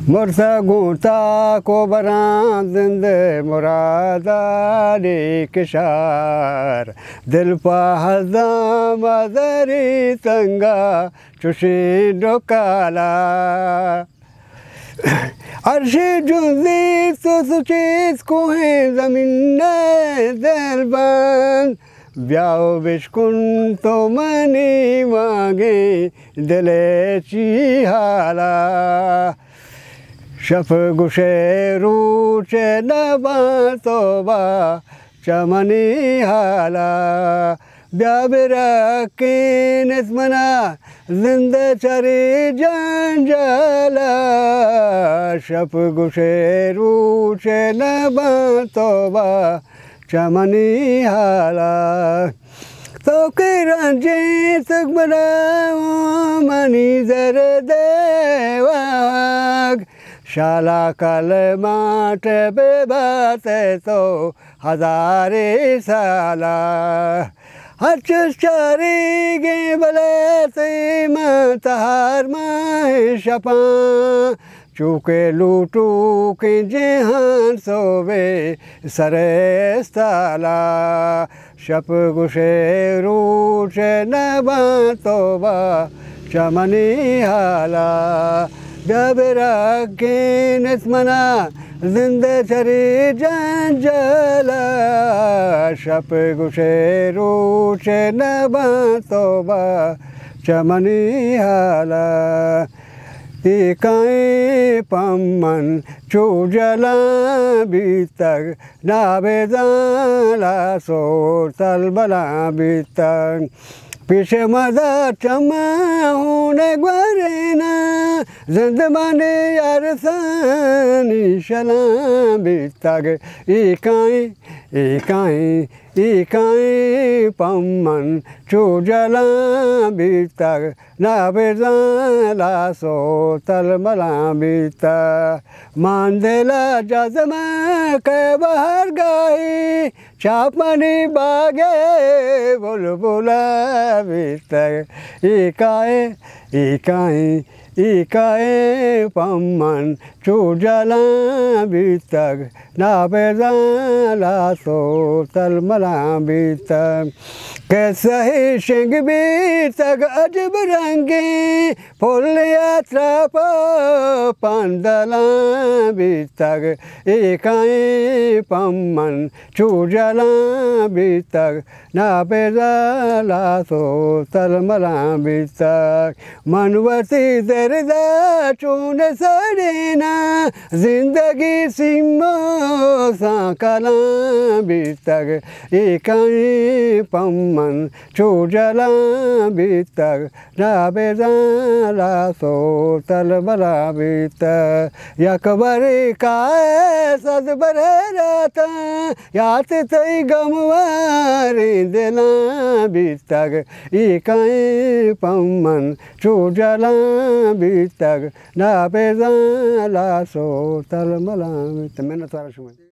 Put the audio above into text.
मुर्सा गुता को बरांद मुरादारी किशार दिल पहदा मदरी तंगा चुशी डोकाला अर्शी जुंदी तो सुचेत को है ज़मीन दिल बंद ब्याओ बिशकुन तो मनी मांगे दिले चीहाला शफ गुशे रूचे नबा तोबा चमनी हाला ब्याबिरा की निस्मना जिंदे चरी जंजाला शफ गुशे रूचे नबा तोबा चमनी हाला तो के रंजे तक बनाओ मनी जर देवाग शाला कल माट बेबात तो हजारे साला चारी गे बले से मतहार माह शपा चूके लूटू के जहान सोवे सरेस्ताला शप गुशे रूचे नबा तोबा चमनी हाला ब्याबिरा के निस्मना जिंदे चरी जंजाला शप गुशे रूचे नबा तोबा चमनी हाला इकाई पम्मन चूजला बीतक नाबेदाला सोर तलबला बीतक पीछे मदा चमा होने ग्वरेना जिंदमाने यार सानी शला बीतक इकाई पम्मन चूजला बीतक नाबेदाला सो तलबला बीतक मांदेला जज़मा के बाहर गई चापनी बागे बुलबुला बीतक इकाई पम्मन चूजला बीतक नाबेदाला सो तलमला बीतक कैसा ही शिंग बीतक अजब रंगे फुल यात्रा पंदला बीतक इकाई पम्मन चूजला बीतक नाबेदाला सो तलमला बीतक मनवती दर्दा चूने सड़ेना जिंदगी सिमो साकला बीतक इकाई पम्मन चूजला बीतक नाबेदाला सो तलबला बीतक यकबरी का सद बरे राता यात तई गमवारी दिला बीतक इकाई पम्मन चूजला बीतक नाबेदाला सो तलमला बीतक। मैंने सारा सुना।